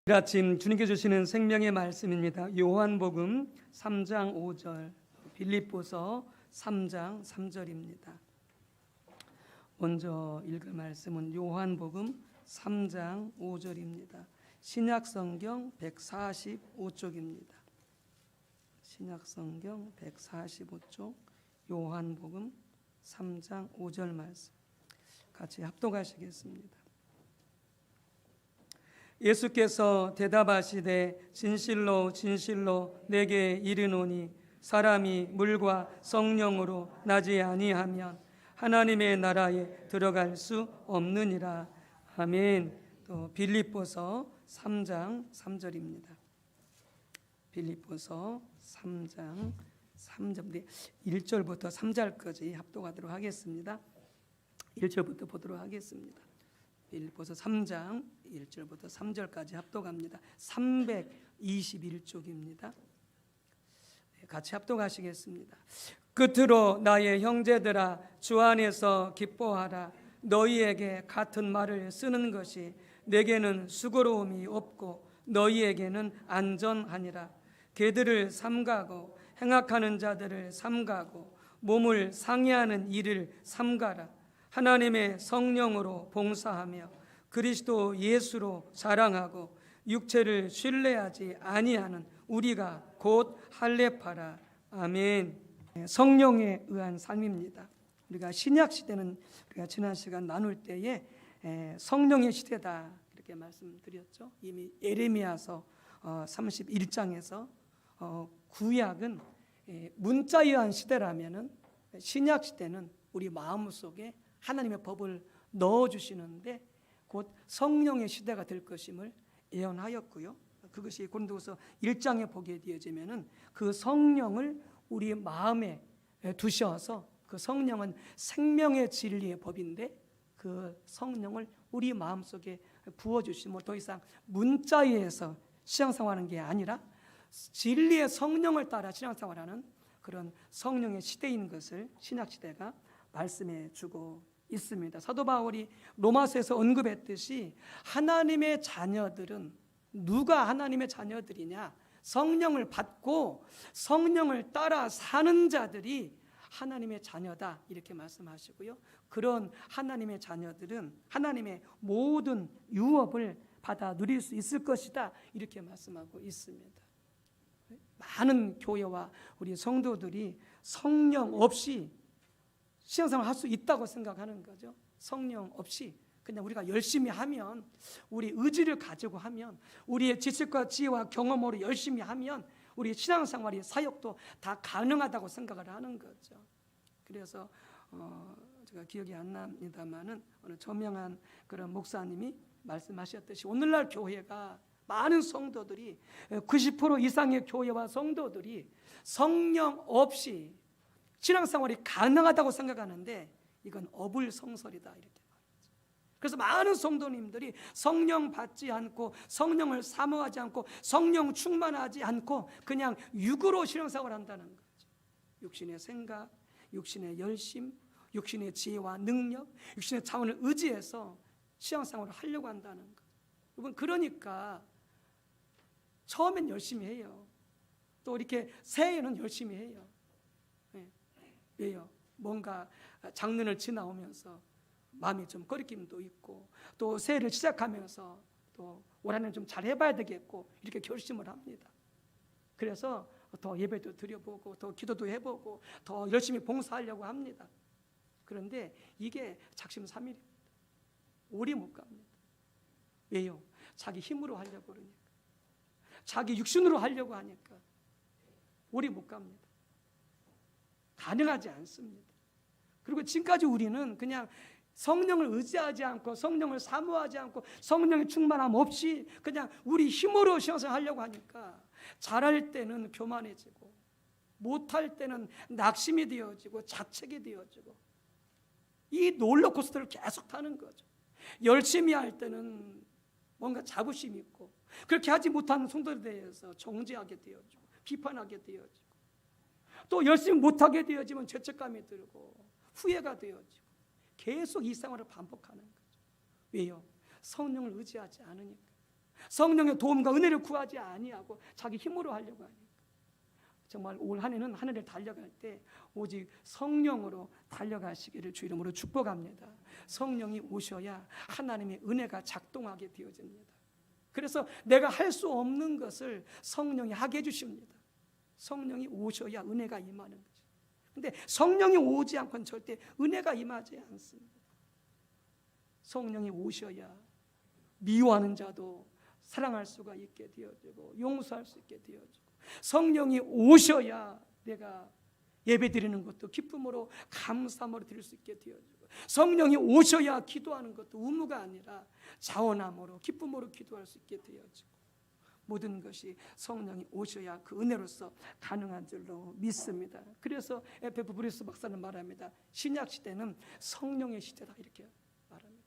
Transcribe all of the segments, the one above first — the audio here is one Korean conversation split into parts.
이 아침 주님께 주시는 생명의 말씀입니다. 요한복음 3장 5절, 빌립보서 3장 3절입니다. 먼저 읽을 말씀은 요한복음 3장 5절입니다. 신약성경 145쪽입니다. 신약성경 145쪽 요한복음 3장 5절 말씀 같이 합독하시겠습니다. 예수께서 대답하시되 진실로 진실로 내게 이르노니 사람이 물과 성령으로 나지 아니하면 하나님의 나라에 들어갈 수 없느니라. 아멘. 또 빌립보서 3장 3절입니다. 빌립보서 3장 3절 1절부터 3절까지 합독하도록 하겠습니다. 1절부터 보도록 하겠습니다. 빌립보서 3장 1절부터 3절까지 합독합니다. 321쪽입니다. 같이 합독하시겠습니다. 끝으로 나의 형제들아 주 안에서 기뻐하라. 너희에게 같은 말을 쓰는 것이 내게는 수고로움이 없고 너희에게는 안전하니라. 개들을 삼가고 행악하는 자들을 삼가고 몸을 상해하는 일을 삼가라. 하나님의 성령으로 봉사하며 그리스도 예수로 자랑하고 육체를 신뢰하지 아니하는 우리가 곧 할례파라. 아멘. 성령에 의한 삶입니다. 우리가 신약 시대는 우리가 지난 시간 나눌 때에 성령의 시대다 이렇게 말씀드렸죠. 이미 예레미야서 31장에서 구약은 문자에 의한 시대라면은 신약 시대는 우리 마음속에 하나님의 법을 넣어주시는데 곧 성령의 시대가 될 것임을 예언하였고요. 그것이 고린도후서 1장에 보게 되어지면은 그 성령을 우리 마음에 두셔서 그 성령은 생명의 진리의 법인데 그 성령을 우리 마음속에 부어주시면 더 이상 문자에서 신앙생활하는 게 아니라 진리의 성령을 따라 신앙생활하는 그런 성령의 시대인 것을 신약시대가 말씀해 주고 있습니다. 사도 바울이 로마서에서 언급했듯이 하나님의 자녀들은 누가 하나님의 자녀들이냐? 성령을 받고 성령을 따라 사는 자들이 하나님의 자녀다 이렇게 말씀하시고요. 그런 하나님의 자녀들은 하나님의 모든 유업을 받아 누릴 수 있을 것이다 이렇게 말씀하고 있습니다. 많은 교회와 우리 성도들이 성령 없이 신앙생활을 할 수 있다고 생각하는 거죠. 성령 없이 그냥 우리가 열심히 하면, 우리 의지를 가지고 하면, 우리의 지식과 지혜와 경험으로 열심히 하면 우리 신앙생활이 사역도 다 가능하다고 생각을 하는 거죠. 그래서 제가 기억이 안 납니다만은 어느 저명한 그런 목사님이 말씀하셨듯이 오늘날 교회가 많은 성도들이 90% 이상의 교회와 성도들이 성령 없이 신앙생활이 가능하다고 생각하는데 이건 어불성설이다 이렇게 말하죠. 그래서 많은 성도님들이 성령 받지 않고 성령을 사모하지 않고 성령 충만하지 않고 그냥 육으로 신앙생활을 한다는 거죠. 육신의 생각, 육신의 열심, 육신의 지혜와 능력, 육신의 자원을 의지해서 신앙생활을 하려고 한다는 거죠. 여러분 그러니까 처음엔 열심히 해요. 또 이렇게 새해에는 열심히 해요. 왜요? 뭔가 작년을 지나오면서 마음이 좀 꺼리낌도 있고 또 새해를 시작하면서 또 올 한해는 좀 잘 해봐야 되겠고 이렇게 결심을 합니다. 그래서 더 예배도 드려보고 더 기도도 해보고 더 열심히 봉사하려고 합니다. 그런데 이게 작심삼일입니다. 오래 못 갑니다. 왜요? 자기 힘으로 하려고 그러니까, 자기 육신으로 하려고 하니까 오래 못 갑니다. 가능하지 않습니다. 그리고 지금까지 우리는 그냥 성령을 의지하지 않고 성령을 사모하지 않고 성령의 충만함 없이 그냥 우리 힘으로 신앙생활 하려고 하니까 잘할 때는 교만해지고 못할 때는 낙심이 되어지고 자책이 되어지고 이 롤러코스터를 계속 타는 거죠. 열심히 할 때는 뭔가 자부심 있고 그렇게 하지 못하는 성도들에 대해서 정죄하게 되어지고 비판하게 되어지고 또 열심히 못하게 되어지면 죄책감이 들고 후회가 되어지고 계속 이 생활을 반복하는 거죠. 왜요? 성령을 의지하지 않으니까. 성령의 도움과 은혜를 구하지 아니하고 자기 힘으로 하려고 하니까 정말 올 한 해는 하늘을 달려갈 때 오직 성령으로 달려가시기를 주 이름으로 축복합니다. 성령이 오셔야 하나님의 은혜가 작동하게 되어집니다. 그래서 내가 할 수 없는 것을 성령이 하게 해주십니다. 성령이 오셔야 은혜가 임하는 거죠. 근데 성령이 오지 않고는 절대 은혜가 임하지 않습니다. 성령이 오셔야 미워하는 자도 사랑할 수가 있게 되어지고 용서할 수 있게 되어지고, 성령이 오셔야 내가 예배 드리는 것도 기쁨으로 감사함으로 드릴 수 있게 되어지고, 성령이 오셔야 기도하는 것도 의무가 아니라 자원함으로 기쁨으로 기도할 수 있게 되어지고, 모든 것이 성령이 오셔야 그 은혜로서 가능한 줄로 믿습니다. 그래서 에페프 브루스 박사는 말합니다. 신약 시대는 성령의 시대다 이렇게 말합니다.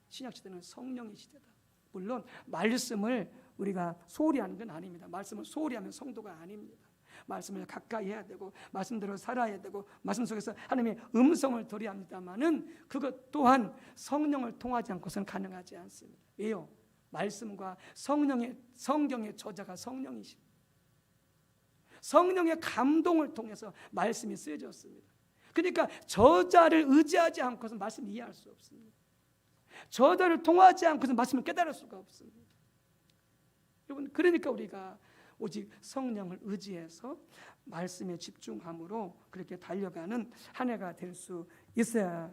신약 시대는 성령의 시대다. 물론 말씀을 우리가 소홀히 하는 건 아닙니다. 말씀을 소홀히 하면 성도가 아닙니다. 말씀을 가까이 해야 되고 말씀대로 살아야 되고 말씀 속에서 하나님의 음성을 들어야 합니다만은 그것 또한 성령을 통하지 않고서는 가능하지 않습니다. 왜요? 말씀과 성경의 저자가 성령이십니다. 성령의 감동을 통해서 말씀이 쓰여졌습니다. 그러니까 저자를 의지하지 않고서는 말씀을 이해할 수 없습니다. 저자를 통하지 않고서는 말씀을 깨달을 수가 없습니다. 여러분, 그러니까 우리가 오직 성령을 의지해서 말씀에 집중함으로 그렇게 달려가는 한 해가 될 수 있어야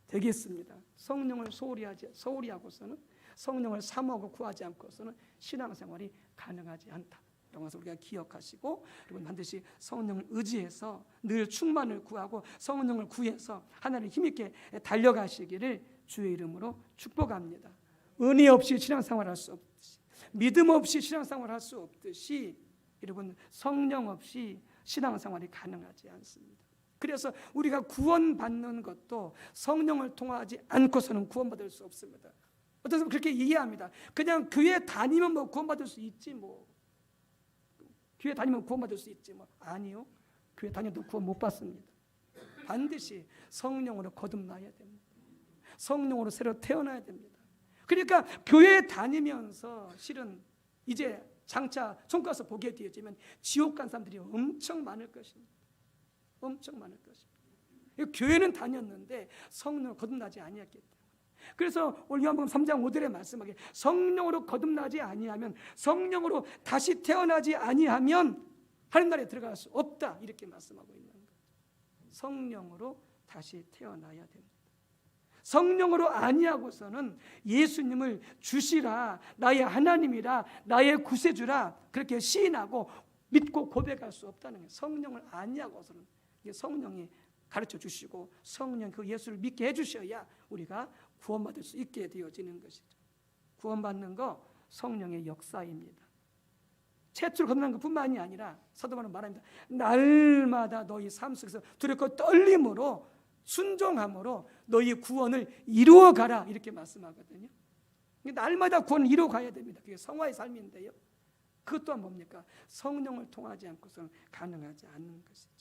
되겠습니다. 성령을 소홀히 하고서는, 성령을 사모하고 구하지 않고서는 신앙생활이 가능하지 않다. 이런 것을 우리가 기억하시고, 여러분 반드시 성령을 의지해서 늘 충만을 구하고 성령을 구해서 하나님 힘있게 달려가시기를 주의 이름으로 축복합니다. 은혜 없이 신앙생활할 수 없듯이, 믿음 없이 신앙생활할 수 없듯이, 여러분 성령 없이 신앙생활이 가능하지 않습니다. 그래서 우리가 구원받는 것도 성령을 통하지 않고서는 구원받을 수 없습니다. 어떤 사람은 그렇게 이해합니다. 그냥 교회 다니면 뭐 구원받을 수 있지 뭐. 교회 다니면 구원받을 수 있지 뭐. 아니요. 교회 다녀도 구원 못 받습니다. 반드시 성령으로 거듭나야 됩니다. 성령으로 새로 태어나야 됩니다. 그러니까 교회 다니면서 실은 이제 장차 손가서 보게 되어지면 지옥 간 사람들이 엄청 많을 것입니다. 엄청 많을 것입니다. 교회는 다녔는데 성령으로 거듭나지 아니했기 때문에. 그래서 오늘 요한복음 3장 5절에 말씀하기에 성령으로 거듭나지 아니하면, 성령으로 다시 태어나지 아니하면 하나님 나라에 들어갈 수 없다 이렇게 말씀하고 있는 거예요. 성령으로 다시 태어나야 됩니다. 성령으로 아니하고서는 예수님을 주시라, 나의 하나님이라, 나의 구세주라 그렇게 시인하고 믿고 고백할 수 없다는 거예요. 성령을 아니하고서는. 성령이 가르쳐 주시고 성령 그 예수를 믿게 해주셔야 우리가 구원받을 수 있게 되어지는 것이죠. 구원받는 거 성령의 역사입니다. 최초로 거듭난 것뿐만이 아니라 사도 바울은 말합니다. 날마다 너희 삶 속에서 두렵고 떨림으로 순종함으로 너희 구원을 이루어가라 이렇게 말씀하거든요. 날마다 구원을 이루어가야 됩니다. 그게 성화의 삶인데요. 그것 또한 뭡니까? 성령을 통하지 않고서는 가능하지 않는 것이죠.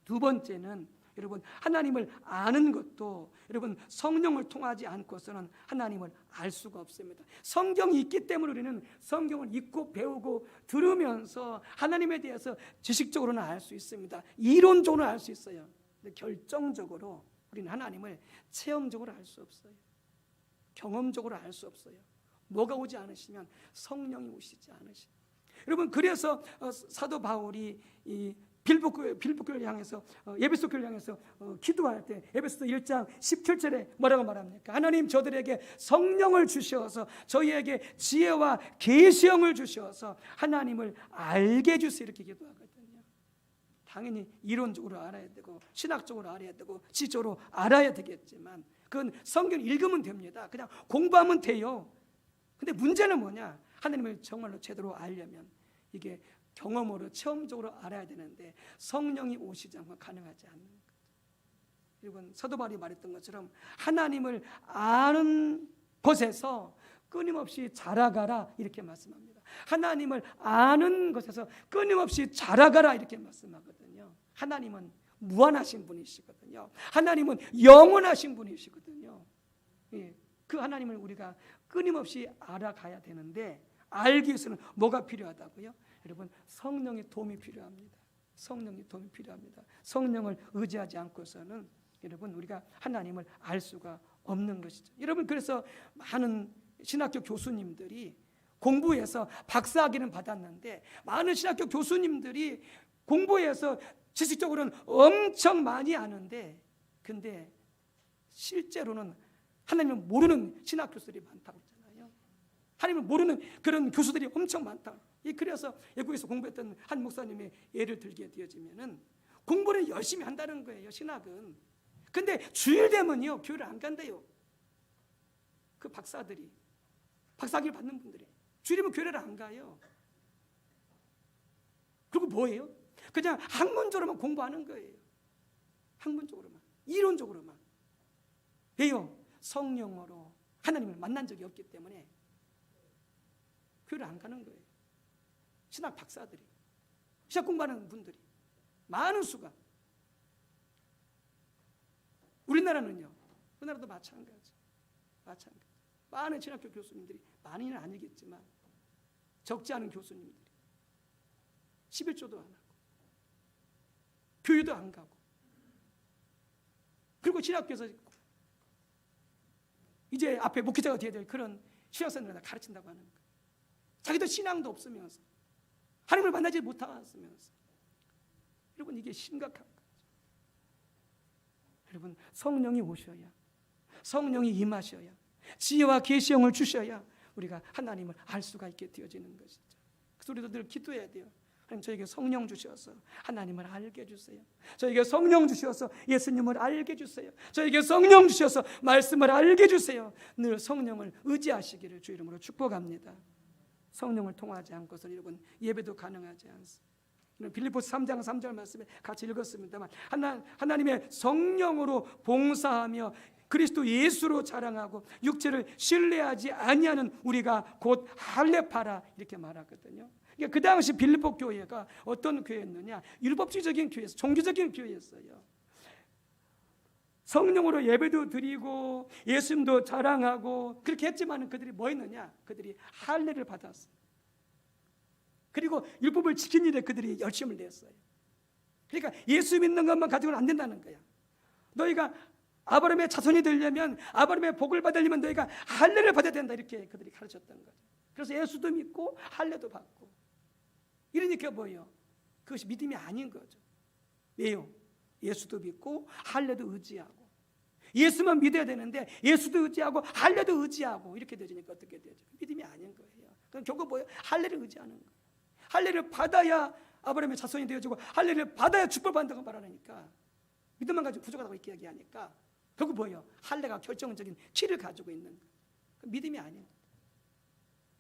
두 번째는 여러분 하나님을 아는 것도 여러분 성령을 통하지 않고서는 하나님을 알 수가 없습니다. 성경이 있기 때문에 우리는 성경을 읽고 배우고 들으면서 하나님에 대해서 지식적으로는 알 수 있습니다. 이론적으로는 알 수 있어요. 근데 결정적으로 우리는 하나님을 체험적으로 알 수 없어요. 경험적으로 알 수 없어요. 뭐가 오지 않으시면 성령이 오시지 않으시면. 여러분 그래서 사도 바울이 이 빌립보교를 향해서 에베소 교회를 향해서 기도할 때 에베소서 1장 17절에 뭐라고 말합니까? 하나님 저들에게 성령을 주셔서 저희에게 지혜와 계시형을 주셔서 하나님을 알게 해주세요 이렇게 기도하거든요. 당연히 이론적으로 알아야 되고 신학적으로 알아야 되고 지적으로 알아야 되겠지만 그건 성경 읽으면 됩니다. 그냥 공부하면 돼요. 근데 문제는 뭐냐? 하나님을 정말로 제대로 알려면 이게 경험으로 체험적으로 알아야 되는데 성령이 오시지 않고 가능하지 않는 거죠. 이건 사도 바울이 말했던 것처럼 하나님을 아는 것에서 끊임없이 자라가라 이렇게 말씀합니다. 하나님을 아는 것에서 끊임없이 자라가라 이렇게 말씀하거든요. 하나님은 무한하신 분이시거든요. 하나님은 영원하신 분이시거든요. 예. 그 하나님을 우리가 끊임없이 알아가야 되는데, 알기 위해서는 뭐가 필요하다고요? 여러분, 성령의 도움이 필요합니다. 성령의 도움이 필요합니다. 성령을 의지하지 않고서는 여러분 우리가 하나님을 알 수가 없는 것이죠. 여러분, 그래서 많은 신학교 교수님들이 공부해서 박사학위는 받았는데, 많은 신학교 교수님들이 공부해서 지식적으로는 엄청 많이 아는데, 근데 실제로는 하나님을 모르는 신학 교수들이 많다고 했잖아요. 하나님을 모르는 그런 교수들이 엄청 많다. 그래서 외국에서 공부했던 한 목사님의 예를 들게 되어지면은 공부를 열심히 한다는 거예요, 신학은. 근데 주일 되면요, 교회를 안 간대요. 그 박사들이, 박사학위를 받는 분들이 주일이면 교회를 안 가요. 그리고 뭐예요? 그냥 학문적으로만 공부하는 거예요. 학문적으로만, 이론적으로만. 왜요? 성령으로 하나님을 만난 적이 없기 때문에 교회를 안 가는 거예요. 신학 박사들이, 신학 공부하는 분들이 많은 수가. 우리나라는요, 우리나라도 마찬가지. 많은 신학교 교수님들이, 많이는 아니겠지만 적지 않은 교수님들이 11조도 안 하고 교회도 안 가고, 그리고 신학교에서 이제 앞에 목회자가 되어야 될 그런 신학생들을 가르친다고 하는 거예요. 자기도 신앙도 없으면서, 하나님을 만나지 못하면서. 여러분, 이게 심각한 거죠. 여러분, 성령이 오셔야, 성령이 임하셔야, 지혜와 계시형을 주셔야 우리가 하나님을 알 수가 있게 되어지는 것이죠. 그래서 우리도 늘 기도해야 돼요. 하나님, 저에게 성령 주셔서 하나님을 알게 해주세요. 저에게 성령 주셔서 예수님을 알게 해주세요. 저에게 성령 주셔서 말씀을 알게 해주세요. 늘 성령을 의지하시기를 주 이름으로 축복합니다. 성령을 통하지 않고서 여러분 예배도 가능하지 않습니다. 빌립보서 3장 3절 말씀에 같이 읽었습니다만, 하나님의 성령으로 봉사하며 그리스도 예수로 자랑하고 육체를 신뢰하지 아니하는 우리가 곧 할례파라, 이렇게 말하거든요. 그러니까 그 당시 빌립보 교회가 어떤 교회였느냐? 율법주의적인 교회였어요. 종교적인 교회였어요. 성령으로 예배도 드리고 예수님도 자랑하고 그렇게 했지만 그들이 뭐 했느냐? 그들이 할례를 받았어요. 그리고 율법을 지킨 일에 그들이 열심을 냈어요. 그러니까 예수 믿는 것만 가지고는 안 된다는 거야. 너희가 아브라함의 자손이 되려면, 아브라함의 복을 받으려면 너희가 할례를 받아야 된다, 이렇게 그들이 가르쳤던 거죠. 그래서 예수도 믿고 할례도 받고. 이러니까 뭐예요? 그것이 믿음이 아닌 거죠. 왜요? 예수도 믿고 할례도 의지하고, 예수만 믿어야 되는데 예수도 의지하고 할례도 의지하고, 이렇게 되니까 어떻게 되죠? 믿음이 아닌 거예요. 그럼 결국 뭐예요? 할례를 의지하는 거예요. 할례를 받아야 아브라함의 자손이 되어지고, 할례를 받아야 축복받는다고 말하니까, 믿음만 가지고 부족하다고 이렇게 이야기하니까 결국 뭐예요? 할례가 결정적인 키를 가지고 있는 거예요. 믿음이 아닌 거예요.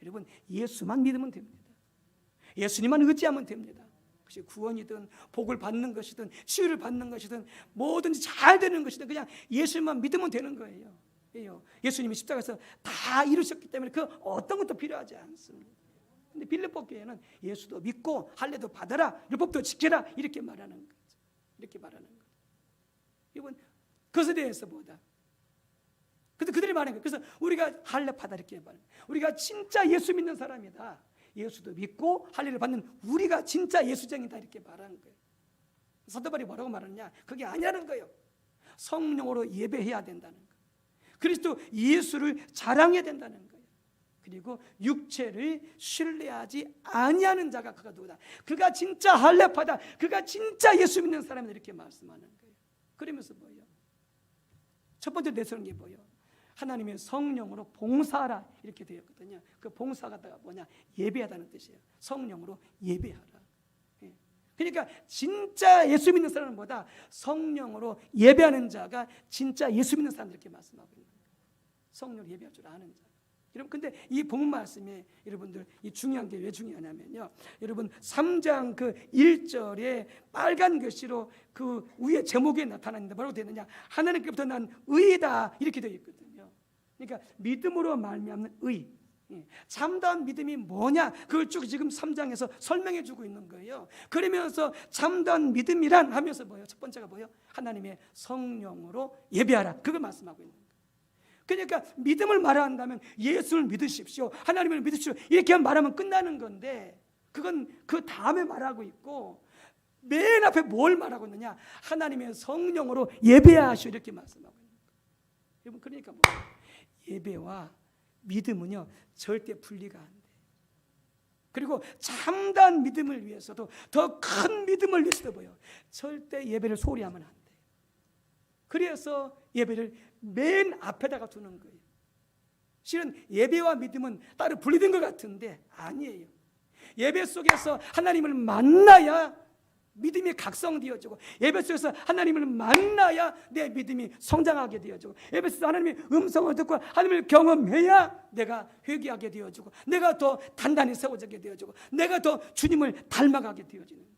여러분, 예수만 믿으면 됩니다. 예수님만 의지하면 됩니다. 그것이 구원이든 복을 받는 것이든 치유를 받는 것이든 뭐든지 잘 되는 것이든 그냥 예수님만 믿으면 되는 거예요. 예수님이 십자가에서 다 이루셨기 때문에 그 어떤 것도 필요하지 않습니다. 근데 빌립보 교회는 예수도 믿고 할례도 받아라, 율법도 지켜라, 이렇게 말하는 거죠. 이렇게 말하는 거죠. 이건 그것에 대해서 보다. 그래서 그들이 말하는 거예요. 그래서 우리가 할례 받아, 이렇게 말해요. 우리가 진짜 예수 믿는 사람이다. 예수도 믿고 할례를 받는 우리가 진짜 예수쟁이다, 이렇게 말하는 거예요. 사도 바울이 뭐라고 말하느냐? 그게 아니라는 거예요. 성령으로 예배해야 된다는 거예요. 그리스도 예수를 자랑해야 된다는 거예요. 그리고 육체를 신뢰하지 아니하는 자가 그가 누구다? 그가 진짜 할례파다. 그가 진짜 예수 믿는 사람이다, 이렇게 말씀하는 거예요. 그러면서 뭐예요? 첫 번째 내세우는 게 뭐예요? 하나님의 성령으로 봉사하라, 이렇게 되었거든요. 그 봉사가 뭐냐? 예배하다는 뜻이에요. 성령으로 예배하라. 그러니까 진짜 예수 믿는 사람은 뭐다? 성령으로 예배하는 자가 진짜 예수 믿는 사람, 이렇게 말씀하고 있는 거예요. 성령으로 예배할 줄 아는 자. 여러분, 근데 이 본문 말씀에 여러분들 이 중요한 게 왜 중요하냐면요, 여러분 3장 그 1절에 빨간 글씨로 그 위에 제목에 나타났는데 뭐라고 되어 있느냐? 하나님께부터 난 의이다, 이렇게 되어 있거든요. 그러니까 믿음으로 말미암는 의, 참다운 믿음이 뭐냐, 그걸 쭉 지금 3장에서 설명해 주고 있는 거예요. 그러면서 참다운 믿음이란 하면서 뭐예요? 첫 번째가 뭐예요? 하나님의 성령으로 예배하라, 그걸 말씀하고 있는 거예요. 그러니까 믿음을 말한다면 예수를 믿으십시오, 하나님을 믿으십시오, 이렇게 말하면 끝나는 건데, 그건 그 다음에 말하고 있고, 맨 앞에 뭘 말하고 있느냐? 하나님의 성령으로 예배하시오, 이렇게 말씀하고 있는 거예요. 여러분, 그러니까 뭐 예배와 믿음은요 절대 분리가 안 돼. 그리고 참다한 믿음을 위해서도, 더 큰 믿음을 위해서도 뭐요? 절대 예배를 소홀히 하면 안 돼. 그래서 예배를 맨 앞에다가 두는 거예요. 실은 예배와 믿음은 따로 분리된 것 같은데 아니에요. 예배 속에서 하나님을 만나야 믿음이 각성되어지고, 예배 속에서 하나님을 만나야 내 믿음이 성장하게 되어지고, 예배 속에서 하나님의 음성을 듣고 하나님을 경험해야 내가 회개하게 되어지고, 내가 더 단단히 세워지게 되어지고, 내가 더 주님을 닮아가게 되어지는 거예요.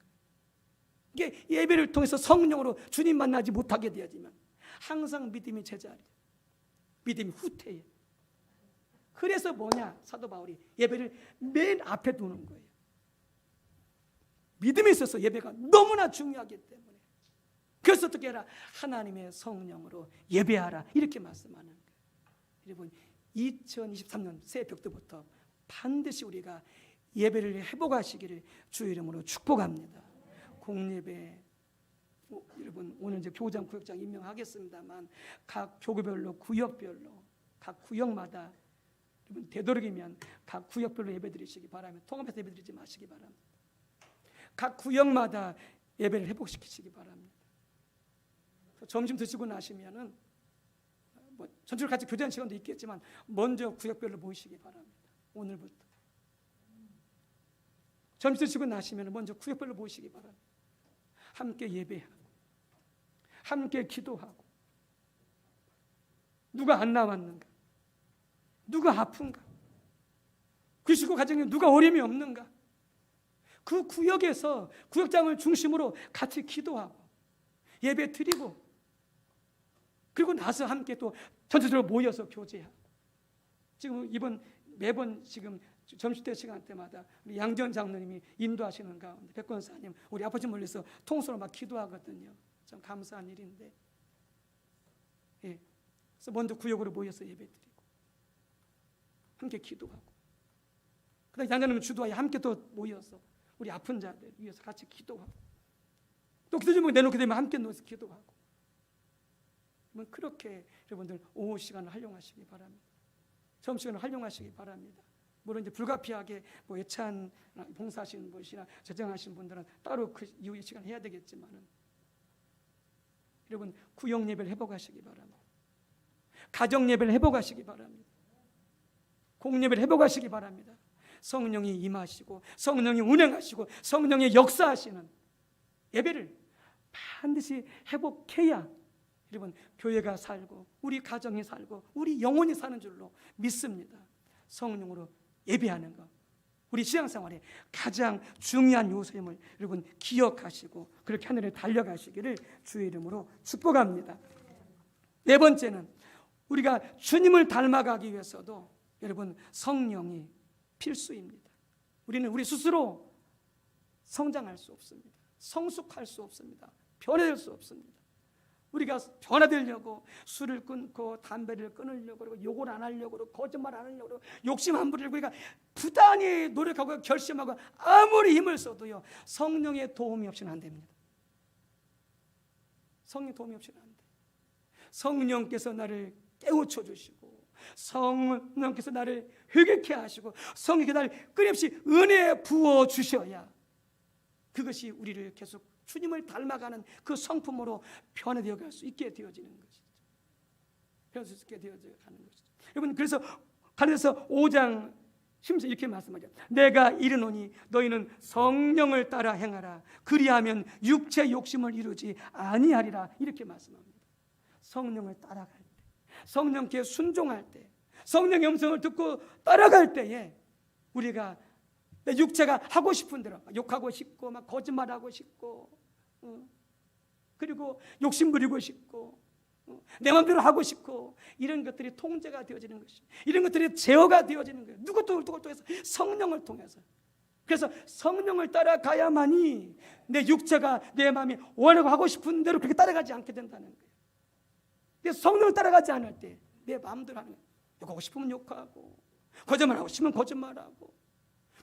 이게 예배를 통해서 성령으로 주님 만나지 못하게 되어지면 항상 믿음이 제자리예요. 믿음이 후퇴해요. 그래서 뭐냐? 사도 바울이 예배를 맨 앞에 두는 거예요. 믿음에 있어서 예배가 너무나 중요하기 때문에. 그래서 어떻게 해라? 하나님의 성령으로 예배하라, 이렇게 말씀하는 거예요. 여러분, 2023년 새벽부터 반드시 우리가 예배를 회복하시기를 주의 이름으로 축복합니다. 공예배, 여러분 오늘 이제 교장, 구역장 임명하겠습니다만, 각 교구별로, 구역별로, 각 구역마다 여러분 되도록이면 각 구역별로 예배드리시기 바랍니다. 통합해서 예배드리지 마시기 바랍니다. 각 구역마다 예배를 회복시키시기 바랍니다. 점심 드시고 나시면은 뭐 전체로 같이 교제하는 시간도 있겠지만 먼저 구역별로 모이시기 바랍니다. 오늘부터 점심 드시고 나시면 먼저 구역별로 모이시기 바랍니다. 함께 예배하고, 함께 기도하고, 누가 안 나왔는가, 누가 아픈가, 그 식구 가정에 누가 어려움이 없는가, 그 구역에서 구역장을 중심으로 같이 기도하고 예배 드리고, 그리고 나서 함께 또 전체적으로 모여서 교제하고. 지금 이번 매번 지금 점심때 시간 때마다 우리 양전 장로님이 인도하시는 가운데 백권사님, 우리 아버지 멀리서 통수로 막 기도하거든요. 참 감사한 일인데, 예. 그래서 먼저 구역으로 모여서 예배드리고 함께 기도하고, 그다음 양장로님 주도하에 함께 또 모여서 우리 아픈 자들 위해서 같이 기도하고, 또 기도 제목 내놓게 되면 함께 놓아서 기도하고. 그렇게 여러분들 오후 시간을 활용하시기 바랍니다. 점심시간을 활용하시기 바랍니다. 물론 이제 불가피하게 뭐 예찬 봉사하시는 분이나 재정하시는 분들은 따로 그 이후의 시간 해야 되겠지만은, 여러분 구역 예배를 회복하시기 바랍니다. 가정 예배를 회복하시기 바랍니다. 공예배를 회복하시기 바랍니다. 성령이 임하시고 성령이 운행하시고 성령이 역사하시는 예배를 반드시 회복해야 여러분 교회가 살고 우리 가정이 살고 우리 영혼이 사는 줄로 믿습니다. 성령으로 예배하는 것, 우리 신앙생활의 가장 중요한 요소임을 여러분 기억하시고 그렇게 하늘에 달려가시기를 주의 이름으로 축복합니다. 네 번째는 우리가 주님을 닮아가기 위해서도 여러분 성령이 필수입니다. 우리는 우리 스스로 성장할 수 없습니다. 성숙할 수 없습니다. 변화될 수 없습니다. 우리가 변화되려고 술을 끊고 담배를 끊으려고 그러고 욕을 안 하려고 그러고 거짓말 안 하려고 그러고 욕심 안 부리려고 우리가 부단히 노력하고 결심하고 아무리 힘을 써도요 성령의 도움이 없이는 안 됩니다. 성령의 도움이 없이는 안 돼. 성령께서 나를 깨우쳐 주시고 성령께서 나를 회개케 하시고 성령께서 나를 끊임없이 은혜 부어 주셔야 그것이 우리를 계속 주님을 닮아가는 그 성품으로 변화되어 갈 수 있게 되어지는 것이죠. 변화될 수 있게 되어져 가는 것이죠. 여러분 그래서 갈라디아서 5장 10절 이렇게 말씀하죠. 내가 이르노니 너희는 성령을 따라 행하라. 그리하면 육체 욕심을 이루지 아니하리라. 이렇게 말씀합니다. 성령을 따라갈 때, 성령께 순종할 때, 성령의 음성을 듣고 따라갈 때에 우리가 내 육체가 하고 싶은 대로 욕하고 싶고 막 거짓말하고 싶고 그리고 욕심 부리고 싶고 내 마음대로 하고 싶고 이런 것들이 통제가 되어지는 것이, 이런 것들이 제어가 되어지는 거예요. 누구를 통해서? 성령을 통해서. 그래서 성령을 따라가야만이 내 육체가 내 마음이 원하고 하고 싶은 대로 그렇게 따라가지 않게 된다는 거예요. 그래서 성령을 따라가지 않을 때 내 마음대로 하는 거예요. 욕하고 싶으면 욕하고, 거짓말하고 싶으면 거짓말하고,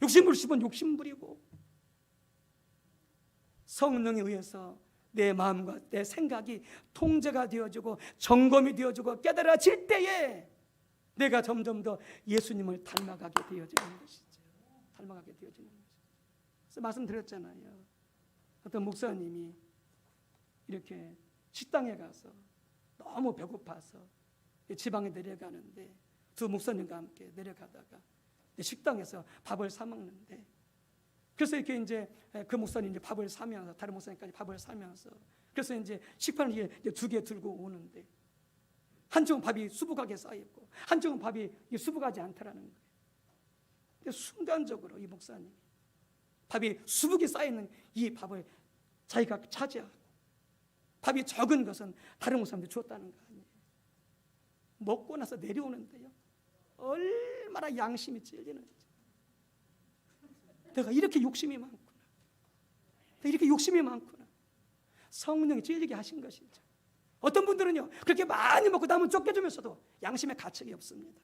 욕심 부리고 싶으면 욕심 부리고. 성령에 의해서 내 마음과 내 생각이 통제가 되어지고 점검이 되어지고 깨달아질 때에 내가 점점 더 예수님을 닮아가게 되어지는 것이죠. 닮아가게 되어지는 것이죠. 그래서 말씀드렸잖아요. 어떤 목사님이 이렇게 식당에 가서 너무 배고파서 지방에 내려가는데 두 목사님과 함께 내려가다가 식당에서 밥을 사 먹는데, 그래서 이렇게 이제 그 목사님이 이제 밥을 사면서 다른 목사님까지 밥을 사면서, 그래서 이제 식판을 이제 두 개 들고 오는데 한쪽은 밥이 수북하게 쌓여 있고 한쪽은 밥이 수북하지 않다라는 거예요. 근데 순간적으로 이 목사님이 밥이 수북이 쌓여 있는 이 밥을 자기가 차지하고 밥이 적은 것은 다른 목사님한테 주었다는 거 아니에요. 먹고 나서 내려오는데요, 얼마나 양심이 찔리는지. 내가 이렇게 욕심이 많구나. 내가 이렇게 욕심이 많구나. 성령이 찔리게 하신 것이죠. 어떤 분들은요, 그렇게 많이 먹고 남은 쫓겨 주면서도 양심의 가책이 없습니다.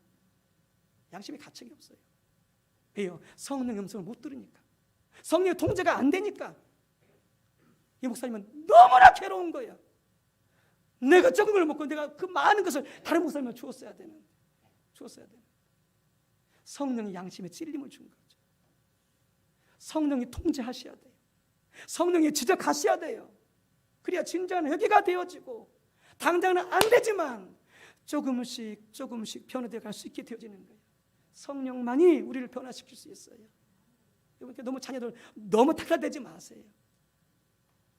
양심의 가책이 없어요. 왜요? 성령의 음성을 못 들으니까, 성령의 통제가 안 되니까. 이 목사님은 너무나 괴로운 거예요. 내가 적은 걸 먹고 내가 그 많은 것을 다른 목사님한테 주었어야 되는데. 성령이 양심에 찔림을 준 거죠. 성령이 통제하셔야 돼요. 성령이 지적하셔야 돼요. 그래야 진정한 회개가 되어지고, 당장은 안 되지만 조금씩 변화되어 갈 수 있게 되어지는 거예요. 성령만이 우리를 변화시킬 수 있어요. 여러분, 너무 자녀들 너무 탁달되지 마세요.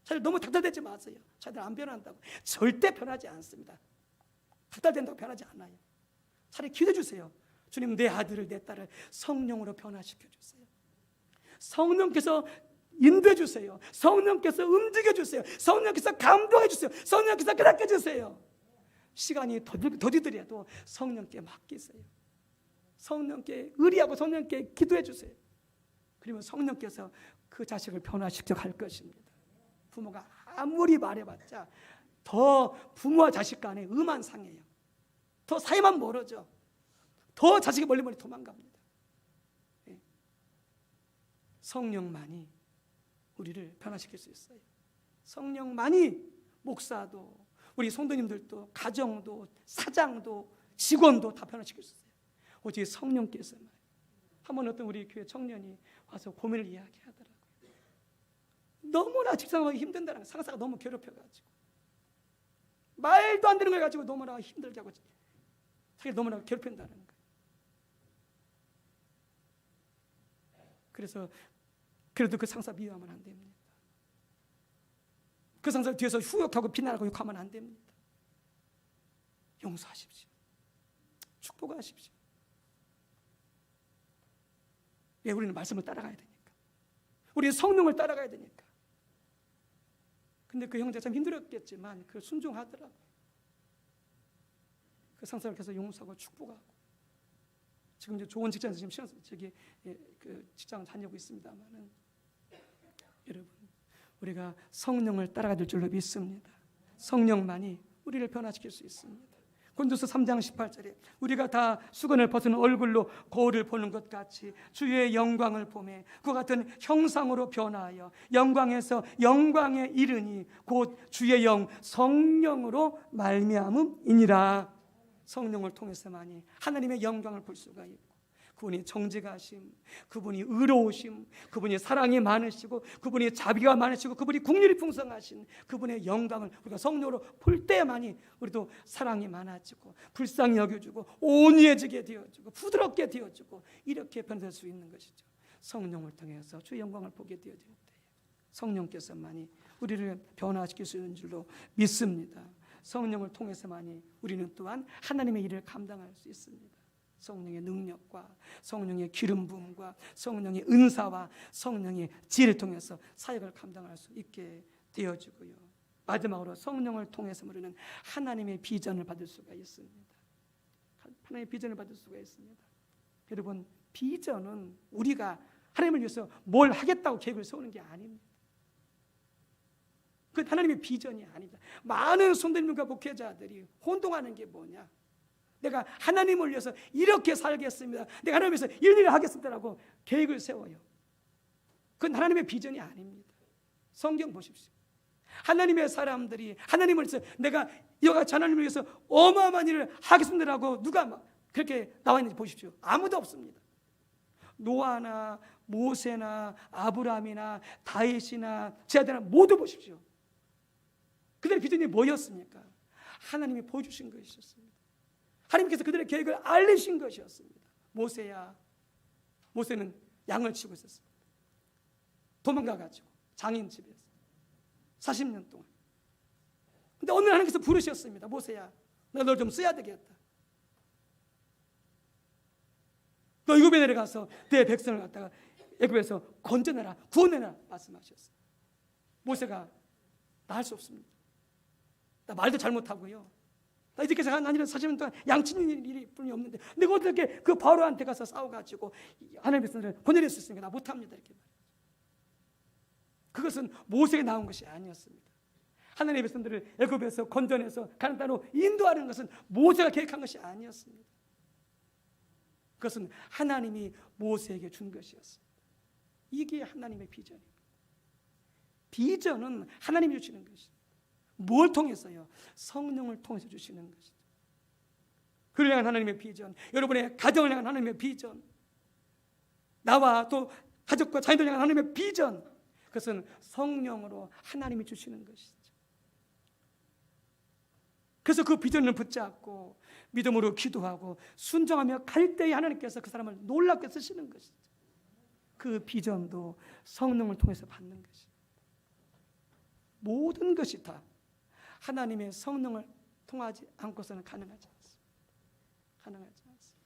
자녀들 너무 탁달되지 마세요. 자녀들 안 변한다고. 절대 변하지 않습니다. 탁달된다고 변하지 않아요. 차라리 기도해 주세요. 주님, 내 아들을 내 딸을 성령으로 변화시켜 주세요. 성령께서 인도해 주세요. 성령께서 움직여 주세요. 성령께서 감동해 주세요. 성령께서 깨닫게 주세요. 시간이 더디더라도 성령께 맡기세요. 성령께 의리하고 성령께 기도해 주세요. 그러면 성령께서 그 자식을 변화시켜 갈 것입니다. 부모가 아무리 말해봤자 더 부모와 자식 간에 음한 상해요. 더 사이만 멀어져. 더 자식이 멀리 도망갑니다. 성령만이 우리를 변화시킬 수 있어요. 성령만이 목사도, 우리 성도님들도, 가정도, 사장도, 직원도 다 변화시킬 수 있어요. 오직 성령께서만. 한번 어떤 우리 교회 청년이 와서 고민을 이야기하더라고요. 너무나 직장하기 힘든다는 거예요. 상사가 너무 괴롭혀가지고 말도 안 되는 걸 가지고 너무나 힘들게 하고 자기를 너무나 괴롭힌다는 거예요. 그래서 그래도 그 상사 미워하면 안 됩니다. 그 상사 뒤에서 후욕하고 비난하고 욕하면 안 됩니다. 용서하십시오. 축복하십시오. 왜? 우리는 말씀을 따라가야 되니까. 우리는 성령을 따라가야 되니까. 근데 그 형제 참 힘들었겠지만 그 순종하더라고요. 그 상사를 계속 용서하고 축복하고, 지금 이제 좋은 직장에서 지금 그 직장을 다니고 있습니다만은, 여러분, 우리가 성령을 따라가야 될 줄로 믿습니다. 성령만이 우리를 변화시킬 수 있습니다. 고린도서 3장 18절에 우리가 다 수건을 벗은 얼굴로 거울을 보는 것 같이 주의 영광을 보매 그 같은 형상으로 변화하여 영광에서 영광에 이르니 곧 주의 영 성령으로 말미암음이니라. 성령을 통해서만이 하나님의 영광을 볼 수가 있고, 그분이 정직하심, 그분이 의로우심, 그분이 사랑이 많으시고, 그분이 자비가 많으시고, 그분이 긍휼이 풍성하신 그분의 영광을 우리가 성령으로 볼 때만이 우리도 사랑이 많아지고, 불쌍히 여겨주고, 온유해지게 되어지고, 부드럽게 되어지고, 이렇게 변화될 수 있는 것이죠. 성령을 통해서 주의 영광을 보게 되어질 때 성령께서만이 우리를 변화시킬 수 있는 줄로 믿습니다. 성령을 통해서만이 우리는 또한 하나님의 일을 감당할 수 있습니다. 성령의 능력과 성령의 기름 부음과 성령의 은사와 성령의 지혜를 통해서 사역을 감당할 수 있게 되어지고요. 마지막으로 성령을 통해서 우리는 하나님의 비전을 받을 수가 있습니다. 하나님의 비전을 받을 수가 있습니다. 여러분, 비전은 우리가 하나님을 위해서 뭘 하겠다고 계획을 세우는 게 아닙니다. 그 하나님의 비전이 아니다. 많은 성도님과 목회자들이 혼동하는 게 뭐냐? 내가 하나님을 위해서 이렇게 살겠습니다. 내가 하나님 위해서 이런 일을 하겠습니다라고 계획을 세워요. 그건 하나님의 비전이 아닙니다. 성경 보십시오. 하나님의 사람들이 하나님을 위해서 내가 이와같이 하나님을 위해서 어마어마한 일을 하겠습니다라고 누가 막 그렇게 나와 있는지 보십시오. 아무도 없습니다. 노아나 모세나 아브라함이나 다윗이나 제아들이나 모두 보십시오. 그들의 비전이 뭐였습니까? 하나님이 보여주신 것이었습니다. 하나님께서 그들의 계획을 알리신 것이었습니다. 모세는 양을 치고 있었습니다. 도망가가지고 장인 집에서 40년 동안. 근데 어느 날 하나님께서 부르셨습니다. 모세야, 내가 널 좀 써야 되겠다. 너 애굽에 내려가서 내 백성을 갖다가 애굽에서 건져내라, 구원내라 말씀하셨어요. 모세가 나 할 수 없습니다. 나 말도 잘못하고요. 나 이렇게 한 일은 40년 동안 양치는 일이 뿐이 없는데 내가 어떻게 그 바로한테 가서 싸워가지고 하나님의 백성을 보내릴 수 있으니까 나 못합니다. 이렇게 말해요. 그것은 모세가 나온 것이 아니었습니다. 하나님의 백성들을 애굽에서 건져내서 가나안 땅으로 인도하는 것은 모세가 계획한 것이 아니었습니다. 그것은 하나님이 모세에게 준 것이었습니다. 이게 하나님의 비전입니다. 비전은 하나님이 주시는 것입니다. 뭘 통해서요? 성령을 통해서 주시는 것이죠. 그를 향한 하나님의 비전, 여러분의 가정을 향한 하나님의 비전, 나와 또 가족과 자녀들 향한 하나님의 비전, 그것은 성령으로 하나님이 주시는 것이죠. 그래서 그 비전을 붙잡고 믿음으로 기도하고 순종하며 갈 때에 하나님께서 그 사람을 놀랍게 쓰시는 것이죠. 그 비전도 성령을 통해서 받는 것입니다. 모든 것이 다 하나님의 성령을 통하지 않고서는 가능하지 않습니다. 가능하지 않습니다.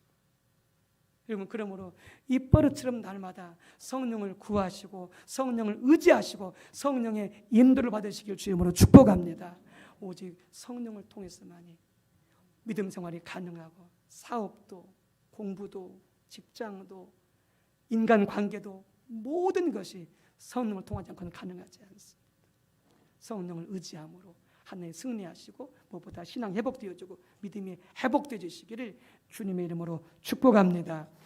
여러분, 그러므로 입버릇처럼 날마다 성령을 구하시고 성령을 의지하시고 성령의 인도를 받으시길 주님으로 축복합니다. 오직 성령을 통해서만이 믿음 생활이 가능하고 사업도 공부도 직장도 인간관계도 모든 것이 성령을 통하지 않고는 가능하지 않습니다. 성령을 의지함으로 하나님 승리하시고 무엇보다 신앙 회복되어지고 믿음이 회복되어지시기를 주님의 이름으로 축복합니다.